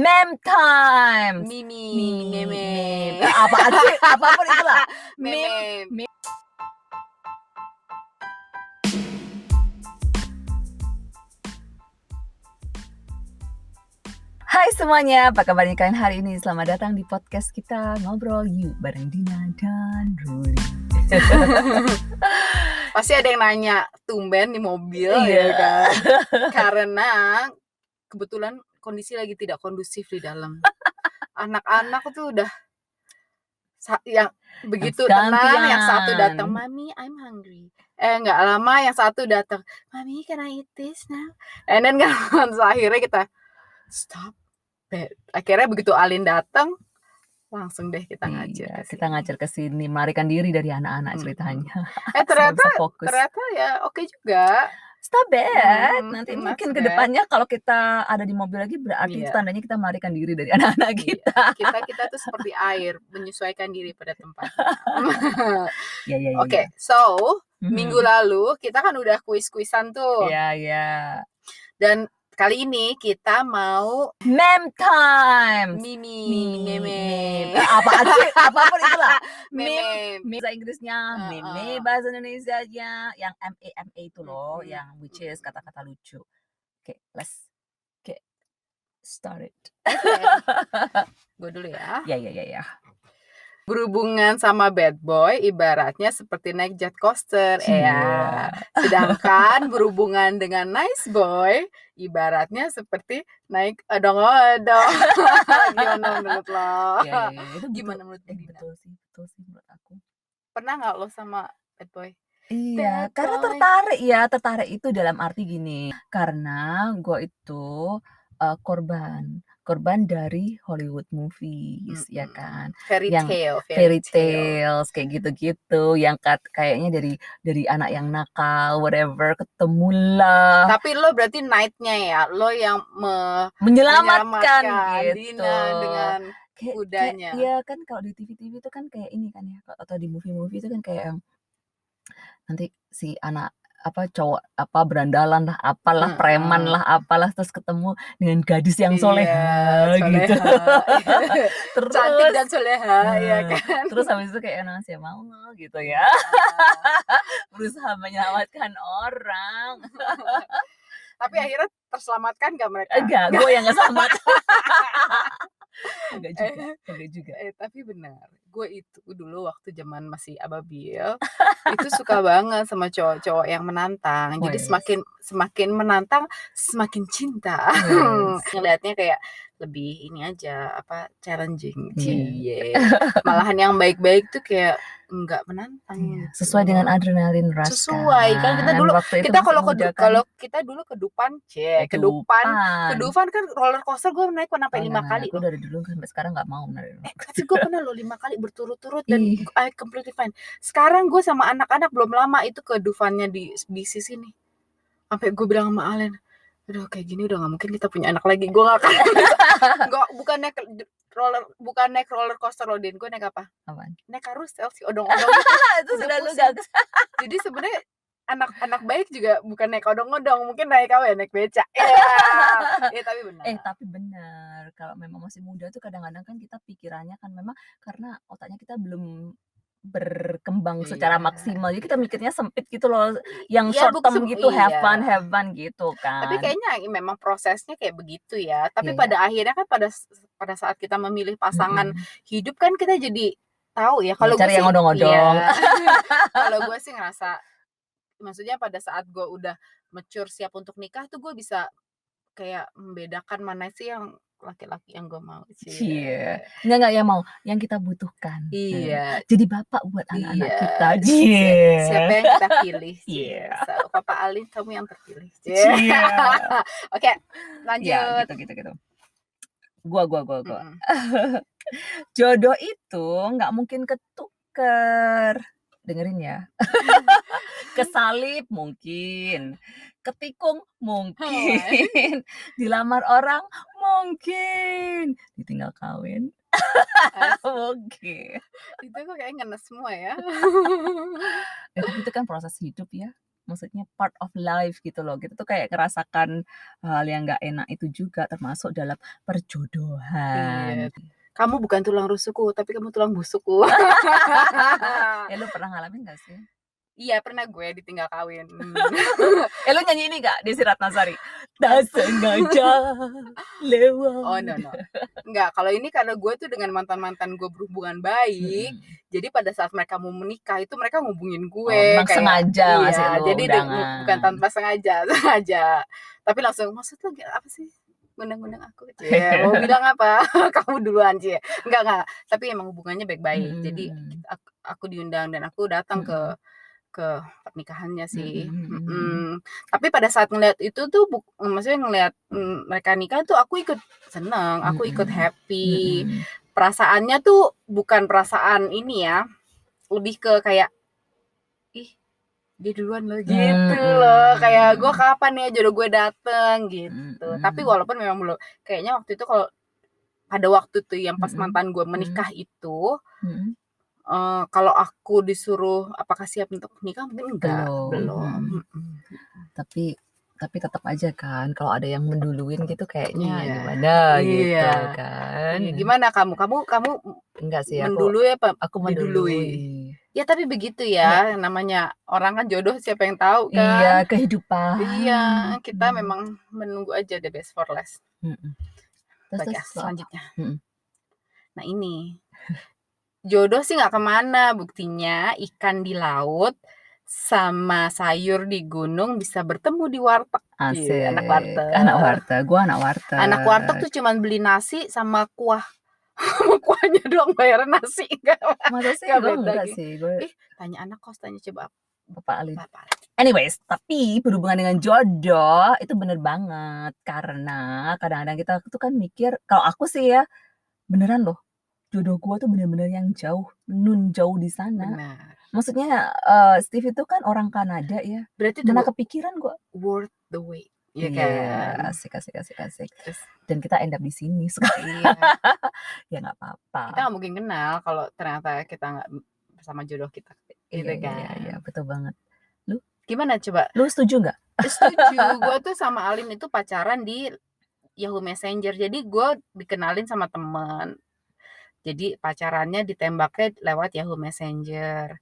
Meme times. Meme. Apaan sih? Apapun itulah. Meme. Hai semuanya, apa kabarnya kalian hari ini? Selamat datang di podcast kita Ngobrol Yuk bareng Dina dan Ruli. Pasti ada yang nanya, tumben di mobil Iya. ya kan? Karena kebetulan kondisi lagi tidak kondusif di dalam. Anak-anak tuh udah yang begitu tenang, yang satu datang, "Mami, I'm hungry." Nggak lama yang satu datang, "Mami, can I eat this now?" And then kan akhirnya kita stop. Akhirnya begitu Alin datang, langsung deh kita ngajar. Kita ngajar ke sini, melarikan diri dari anak-anak ceritanya. Ternyata ya oke juga. Stop bad. Nanti Not mungkin bad. kedepannya kalau kita ada di mobil lagi berarti itu tandanya kita melarikan diri dari anak-anak kita. Kita tuh seperti air, menyesuaikan diri pada tempatnya. Oke. So minggu lalu kita kan udah kuis-kuisan tuh. Iya. Dan kali ini kita mau meme time. Meme. Apaan sih? Apapun itulah. Meme. Bahasa Inggrisnya, meme bahasa Indonesianya yang MA itu loh, yang which is kata-kata lucu. Oke, let's get started. Gue dulu ya. Ya. Berhubungan sama bad boy ibaratnya seperti naik jet coaster ya. Sedangkan berhubungan dengan nice boy ibaratnya seperti naik odong-odong. Gimana menurut lo? Itu gimana menurut Dina? Betul sih menurut aku. Pernah nggak lo sama bad boy? Iya, Bad karena boy. tertarik itu dalam arti gini, karena gue itu korban dari Hollywood movies, ya kan? Fairy tales kayak gitu-gitu, yang kayaknya dari anak yang nakal, whatever, ketemulah. Tapi lo berarti knight-nya ya, lo yang menyelamatkan gitu. Dina dengan kudanya. Iya kan kalau di TV itu kan kayak ini kan ya, atau di movie itu kan kayak nanti si anak cowok berandalan lah, apalah preman lah, apalah, terus ketemu dengan gadis yang soleha gitu. Terus cantik dan soleha, ya kan. Terus habis itu kayak siapa mau gitu ya. Berusaha menyelamatkan orang. Tapi akhirnya terselamatkan gak mereka? Enggak, gue yang gak selamat. Enggak juga. Tapi benar, gue itu dulu waktu zaman masih ababil itu suka banget sama cowok-cowok yang menantang. Jadi semakin menantang semakin cinta. Ngeliatnya kayak lebih ini aja challenging. Malahan yang baik-baik tuh kayak enggak menantang. Sesuai dengan adrenalin rush. Sesuai kan kita dulu kalau kita dulu ke Dufan kan roller coaster gue naik pernah sampai 5 kali. Gue dari dulu sampai sekarang nggak mau naik. Tapi gue pernah 5 kali berturut-turut dan I completely fine. Sekarang gue sama anak-anak belum lama itu ke Dufannya di BC sini. Sampai gue bilang sama Alen, aduh kayak gini udah nggak mungkin kita punya anak lagi. Gue nggak akan. bukan naik roller coaster loh, Din. Gue naik apa? Apaan? Naik karusel si odong-odong. Itu sudah lu gak. Jadi sebenarnya anak baik juga bukan naik odong-odong, mungkin naik naik beca. Tapi benar. Tapi benar. Kalau memang masih muda tuh kadang-kadang kan kita pikirannya kan memang karena otaknya kita belum berkembang secara maksimal, jadi kita mikirnya sempit gitu loh, yang short term gitu, have fun gitu kan. Tapi kayaknya memang prosesnya kayak begitu ya. Tapi pada akhirnya kan pada saat kita memilih pasangan hidup kan kita jadi tahu ya. Kalau cari yang odong-odong. Kalau gue sih ngerasa, maksudnya pada saat gue udah mature siap untuk nikah tuh gue bisa kayak membedakan mana sih yang laki-laki yang gue mau sih. Nggak yang mau, yang kita butuhkan. Jadi bapak buat anak-anak kita. Siapa yang kita pilih? So, Papa Alin, kamu yang terpilih. Oke, lanjut. Gitu. Gua. Jodoh itu nggak mungkin ketuker. Dengerin ya. Kesalip mungkin, ketikung mungkin, dilamar orang mungkin, ditinggal kawin mungkin. Itu kok kayak ngenes semua ya. Tapi itu kan proses hidup ya. maksudnya part of life gitu loh. Kita tuh kayak ngerasakan hal yang nggak enak itu juga termasuk dalam perjodohan. Iya. Kamu bukan tulang rusukku, tapi kamu tulang busukku. Lu pernah ngalamin nggak sih? Iya, pernah gue ditinggal kawin. Lu nyanyi ini nggak Desi Ratnasari? Tak sengaja lewat. Oh, no. Enggak, kalau ini karena gue tuh dengan mantan-mantan gue berhubungan baik, jadi pada saat mereka mau menikah itu mereka ngubungin gue memang kayak sengaja ngasih iya, lu jadi bukan undangan. tanpa sengaja, sengaja. Tapi langsung maksudnya apa sih? Ngundang-ngundang aku. Cie, mau bilang apa? Kamu duluan, Cie. Enggak. Tapi emang hubungannya baik-baik. Jadi aku diundang dan aku datang ke pernikahannya sih. Tapi pada saat ngeliat itu tuh maksudnya ngeliat mereka nikah tuh aku ikut seneng, aku ikut happy. Perasaannya tuh bukan perasaan ini ya, lebih ke kayak ih dia duluan loh gitu loh, kayak gue kapan ya jodoh gue dateng gitu. Tapi walaupun memang belum, kayaknya waktu itu kalau pada waktu tuh yang pas mantan gue menikah itu, kalau aku disuruh apakah siap untuk nikah mungkin enggak, belum. Tapi tetap aja kan kalau ada yang menduluin gitu kayaknya Iya, gimana gitu iya. kan. Iya, gimana kamu Enggak sih, mendului apa aku didului? mendului. Ya tapi begitu ya, namanya orang kan jodoh siapa yang tahu Iya, kan. kehidupan. Iya, kita memang menunggu aja the best for last. Terus Selanjutnya. Nah ini, jodoh sih nggak kemana, buktinya ikan di laut sama sayur di gunung bisa bertemu di warteg. Asik. Anak warteg. Anak warteg. Gua anak warteg. Anak warteg tuh cuman beli nasi sama kuah. Sama kuahnya doang, bayar nasi enggak. Masa sih? Gue enggak sih. Tanya anak kos, tanya coba Bapak Alin. Anyways, tapi berhubungan dengan jodoh itu bener banget. Karena kadang-kadang kita tuh kan mikir, kalau aku sih ya, beneran loh. Jodoh gue tuh bener-bener yang jauh di sana. Benar. Maksudnya Steve itu kan orang Kanada ya. Berarti mana kepikiran gue worth the wait. Iya kan. Asik. Dan kita end up di sini sekarang. Iya. Ya nggak apa-apa. Kita nggak mungkin kenal kalau ternyata kita nggak bersama jodoh kita. Gitu kan. Iya, betul banget. Lu gimana coba? Lu setuju nggak? Setuju. Gue tuh sama Alin itu pacaran di Yahoo Messenger. Jadi gue dikenalin sama temen. Jadi pacarannya ditembaknya lewat Yahoo Messenger.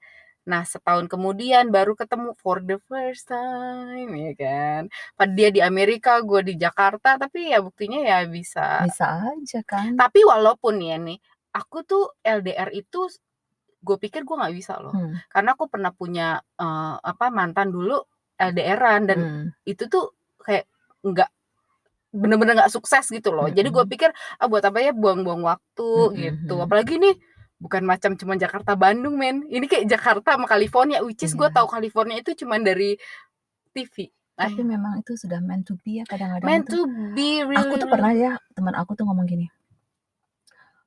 Nah, setahun kemudian baru ketemu for the first time, ya kan. Padahal dia di Amerika, gue di Jakarta, tapi ya buktinya ya bisa. Bisa aja kan. Tapi walaupun ya nih, aku tuh LDR itu, gue pikir gue nggak bisa loh. Karena aku pernah punya mantan dulu LDR-an dan itu tuh kayak nggak bener-bener nggak sukses gitu loh. Jadi gue pikir buat apa ya buang-buang waktu gitu. Apalagi nih bukan macam cuma Jakarta Bandung men. Ini kayak Jakarta sama California, which is gue tahu California itu cuma dari TV. Tapi memang itu sudah meant to be ya kadang-kadang. Meant to be really. Aku tuh pernah ya, teman aku tuh ngomong gini.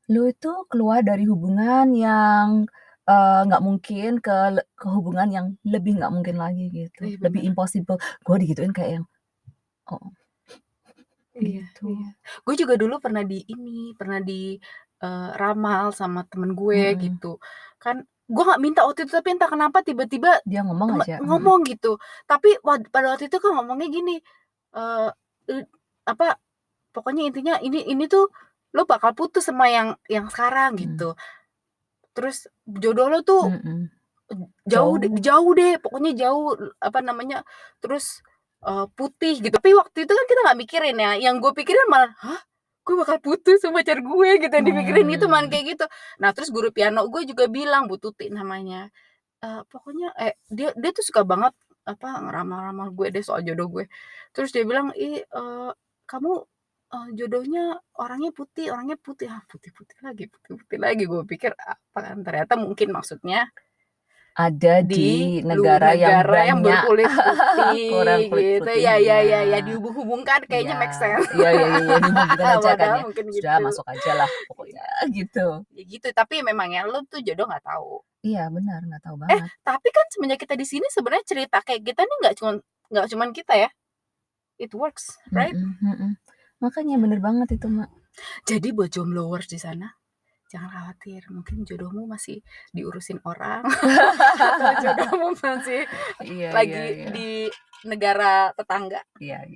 Lu itu keluar dari hubungan yang nggak mungkin ke hubungan yang lebih nggak mungkin lagi gitu. Lebih impossible. Gue digituin kayak yang Gitu. Iya. Gue juga dulu pernah di ramal sama temen gue gitu. Kan gue nggak minta waktu itu, tapi entah kenapa tiba-tiba dia ngomong aja. Ngomong gitu. Tapi pada waktu itu kan ngomongnya gini, pokoknya intinya ini tuh lo bakal putus sama yang sekarang gitu. Terus jodoh lo tuh jauh deh, pokoknya jauh terus putih gitu. Tapi waktu itu kan kita nggak mikirin ya. Yang gue pikirin malah, gue bakal putus sama pacar gue gitu. Yang dipikirin itu malah kayak gitu. Nah terus guru piano gue juga bilang, Bu Tuti namanya, pokoknya dia tuh suka banget ngeramal-ramal gue deh soal jodoh gue. Terus dia bilang, kamu jodohnya orangnya putih putih lagi. Gue pikir apa kan, ternyata mungkin maksudnya ada di negara yang berkulit putih gitu. Ya dihubung-hubungkan kayaknya make sense. Iya dihubungkan aja kan ya. Mungkin sudah gitu. Masuk aja lah pokoknya gitu. Ya gitu, tapi memang ya lu tuh jodoh nggak tahu. Iya benar, nggak tahu banget. Tapi kan semenjak kita di sini sebenarnya cerita kayak kita nih nggak cuman kita ya. It works, right? Makanya bener banget itu, Mak. Jadi buat jombloers di sana, jangan khawatir, mungkin jodohmu masih diurusin orang atau jodohmu masih lagi di negara tetangga. Iya.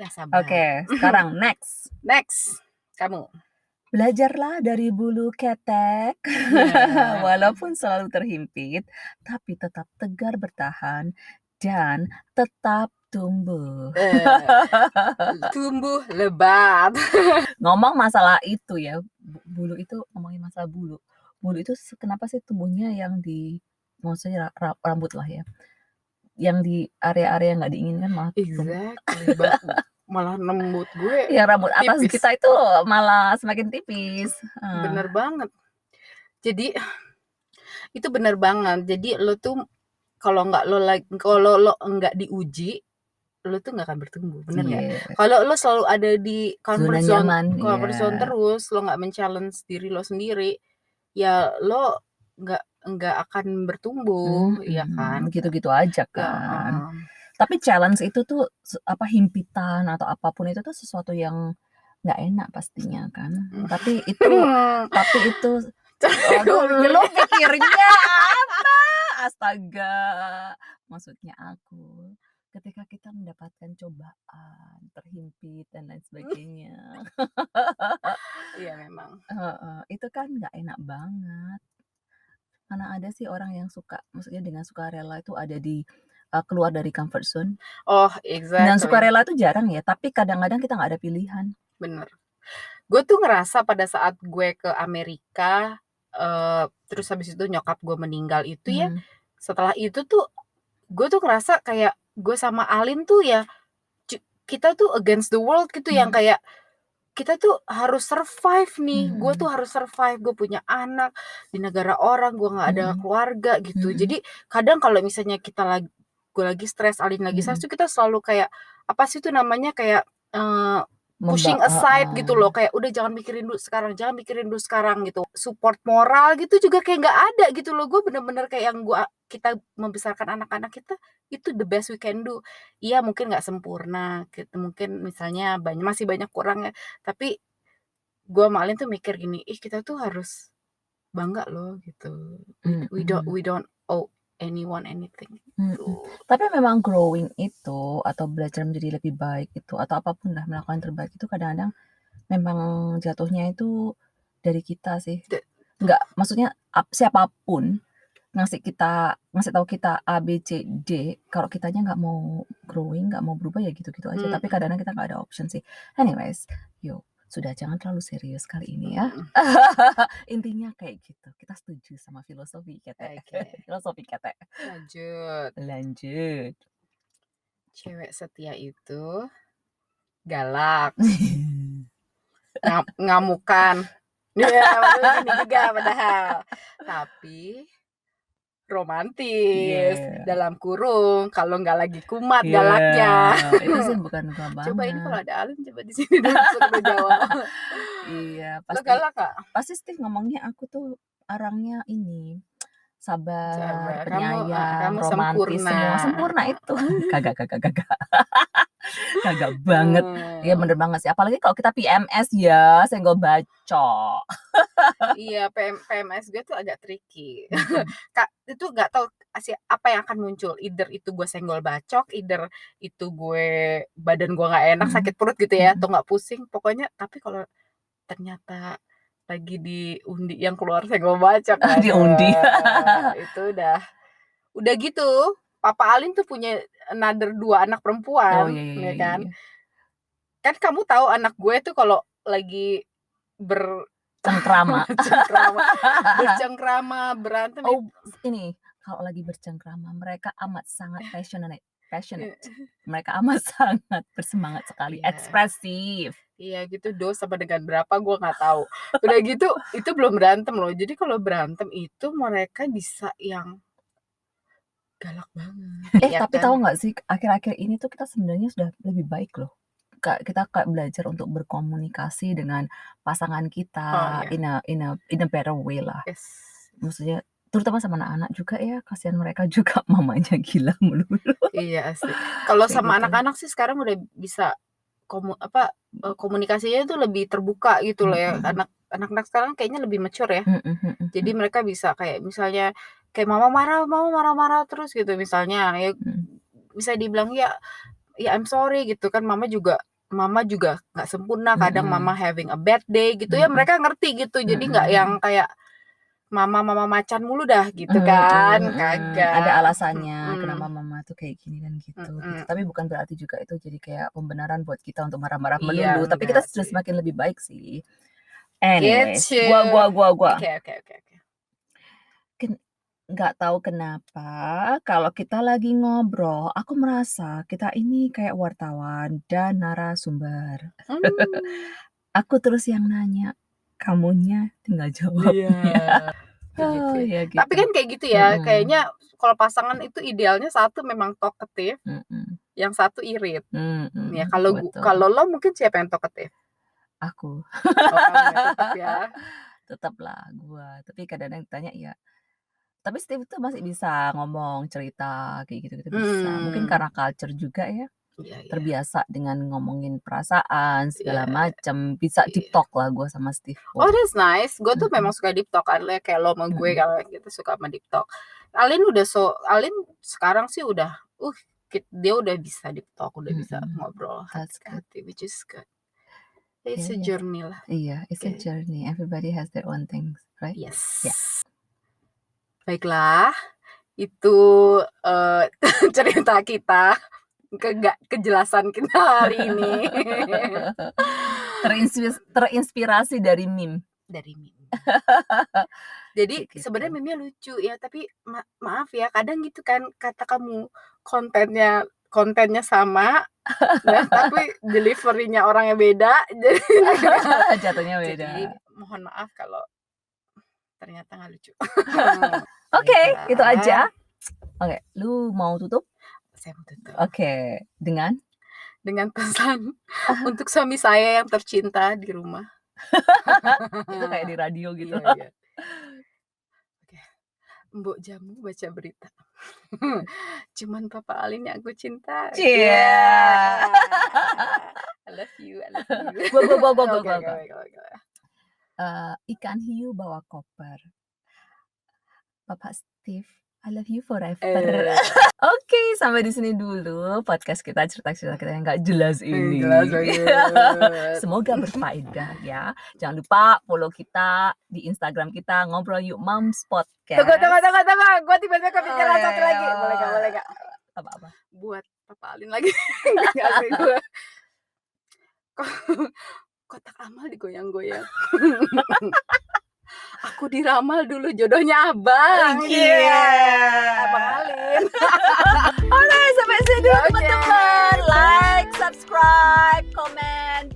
Ya sabar. Oke, sekarang next. Kamu. Belajarlah dari bulu ketek. Walaupun selalu terhimpit, tapi tetap tegar bertahan dan tetap tumbuh. Tumbuh lebat. Ngomong masalah itu ya, bulu itu, ngomongin masalah bulu. Bulu itu kenapa sih tumbuhnya yang di, maksudnya rambut lah ya, yang di area-area yang nggak diinginkan malah Exactly. Malah rambut gue ya, rambut atas tipis. kita itu malah semakin tipis. Bener banget. Jadi itu bener banget. Jadi lo tuh kalau lo nggak diuji, lo tuh nggak akan bertumbuh, bener nggak? Kalau lo selalu ada di comfort zone terus, lo nggak men-challenge diri lo sendiri, ya lo nggak akan bertumbuh, ya kan? Gitu-gitu aja kan. Tapi challenge itu tuh himpitan atau apapun itu tuh sesuatu yang nggak enak pastinya kan. Tapi itu aduh, lo pikirnya apa? Astaga. Maksudnya aku, ketika kita mendapatkan cobaan, terhimpit dan lain sebagainya. Iya memang. Itu kan nggak enak banget. Mana ada sih orang yang suka, maksudnya dengan sukarela itu ada di keluar dari comfort zone. Oh, exactly. Dengan sukarela itu jarang ya, tapi kadang-kadang kita nggak ada pilihan. Bener. Gue tuh ngerasa pada saat gue ke Amerika, terus habis itu nyokap gue meninggal itu ya, setelah itu tuh gue tuh ngerasa kayak gue sama Alin tuh ya, kita tuh against the world gitu, yang kayak kita tuh harus survive nih. Gue tuh harus survive, gue punya anak di negara orang, gue nggak ada keluarga gitu. Jadi kadang kalau misalnya gue lagi stres, Alin lagi stres tuh kita selalu kayak apa sih itu namanya, kayak pushing aside gitu loh, kayak udah jangan mikirin dulu sekarang gitu. Support moral gitu juga kayak nggak ada gitu loh. Gue bener-bener kayak yang kita membesarkan anak-anak kita itu the best we can do. Iya mungkin nggak sempurna gitu, mungkin misalnya masih banyak kurangnya, tapi gue sama Alin tuh mikir gini, kita tuh harus bangga loh gitu. We don't owe anyone anything. Tapi memang growing itu atau belajar menjadi lebih baik itu atau apapun lah, melakukan terbaik itu kadang-kadang memang jatuhnya itu dari kita sih. Nggak, maksudnya siapapun ngasih tahu kita A B C D, kalau kitanya nggak mau growing, nggak mau berubah ya gitu-gitu aja. Tapi kadang-kadang kita nggak ada option sih. Anyways, yuk, sudah jangan terlalu serius kali ini ya. Intinya kayak gitu. Kita setuju sama filosofi ketek. Filosofi ketek. Lanjut. Cewek setia itu galak, ngamukan. Ya, ini juga padahal. Tapi romantis, dalam kurung, kalau nggak lagi kumat galaknya. Itu sih bukan gua banget. Coba ini kalau ada Alin coba di sini dulu jawab. Iya, pasti. Lo galak gak? Pasti Steve ngomongnya aku tuh orangnya ini sabar, penyayang, romantis, semua sempurna itu. Kagak. Kagak banget. Ya bener banget sih. Apalagi kalau kita PMS ya, senggol bacok. Iya, PMS gue tuh agak tricky. Kak, itu nggak tahu apa yang akan muncul. Either itu gue senggol bacok, either itu badan gue nggak enak, sakit perut gitu ya, atau nggak pusing. Pokoknya, tapi kalau ternyata lagi di undi yang keluar senggol bacok, di undi. Itu udah gitu. Papa Alin tuh punya another 2 anak perempuan, ya kan? Kan kamu tahu anak gue tuh kalau lagi bercengkrama, berantem. Oh, ini kalau lagi bercengkrama mereka amat sangat passionate. Mereka amat sangat bersemangat sekali, ekspresif. Iya gitu, sama dengan berapa gue nggak tahu. Udah gitu itu belum berantem loh. Jadi kalau berantem itu mereka bisa yang galak banget. Tapi tahu nggak sih, akhir-akhir ini tuh kita sebenarnya sudah lebih baik loh. Kita belajar untuk berkomunikasi dengan pasangan kita in a better way lah. Maksudnya terutama sama anak-anak juga ya, kasihan mereka juga mamanya gila melulu. Iya asli. Kalau sama anak-anak sih sekarang udah bisa komunikasinya tuh lebih terbuka gitu loh ya. anak-anak sekarang kayaknya lebih mature ya. Mhm. Jadi mereka bisa kayak misalnya kayak mama marah-marah terus gitu misalnya, ya bisa dibilang ya I'm sorry gitu kan, mama juga nggak sempurna, kadang mama having a bad day gitu ya, mereka ngerti gitu. Jadi nggak yang kayak mama macan mulu dah gitu kan, kagak. Ada alasannya kenapa mama tuh kayak gini dan gitu. Tapi bukan berarti juga itu jadi kayak pembenaran buat kita untuk marah-marah Iya, melulu. Tapi kita enggak sudah sih. semakin lebih baik sih. Anyways, Gitu. gua. Oke. Nggak tahu kenapa kalau kita lagi ngobrol, aku merasa kita ini kayak wartawan dan narasumber. Aku terus yang nanya, kamunya tinggal jawabnya. Gitu ya. Ya Tapi gitu. kan kayak gitu ya, kayaknya kalau pasangan itu idealnya satu memang talkative, yang satu irit. Ya kalau lo mungkin siapa yang talkative? Aku. Oh, kamu ya, tetap ya. Tetaplah gua. Tapi kadang-kadang ditanya ya. Tapi Steve tuh masih bisa ngomong, cerita kayak gitu-gitu bisa. Mungkin karena culture juga ya. Iya. Terbiasa dengan ngomongin perasaan segala macam, bisa deep talk lah gue sama Steve. Oh, that's nice. Gue tuh memang suka deep talk kan, kayak lo sama gue kalau gitu suka sama deep talk. Alin sekarang sih udah dia udah bisa deep talk, udah bisa ngobrol hati-hati, which is good. It's a journey lah. Iya, it's a journey. Everybody has their own things, right? Yes. Yeah. Baiklah, itu cerita kita, kejelasan kita hari ini. Terinspirasi dari meme. Jadi sebenarnya meme-nya lucu ya, tapi maaf ya, kadang gitu kan kata kamu kontennya sama, nah, tapi delivery-nya orangnya beda, jatuhnya beda. Jadi mohon maaf kalau ternyata nggak lucu. Oke, itu aja. Oke, lu mau tutup? Saya mau tutup. Oke, dengan pesan untuk suami saya yang tercinta di rumah. Itu kayak di radio gitu. Iya. Oke. Mbok Jamu baca berita. Cuman Papa Alin yang aku cinta. Yeah. I love you. Gua. Ikan hiu bawa koper. Bapak Steve, I love you forever. Oke, sampai di sini dulu podcast kita, cerita-cerita kita yang nggak jelas ini. Jelas banget. Semoga berfaedah ya. Jangan lupa follow kita di Instagram kita, Ngobrol Yuk Moms Podcast. Tunggu. Gue tiba-tiba kepikiran satu lagi. Boleh gak? Apa? Buat Papa Alin lagi. Gak sih gue. Kotak amal digoyang-goyang. Aku diramal dulu jodohnya abang. Abang Alin. Oke, sampai sini dulu teman-teman. Like, subscribe, comment,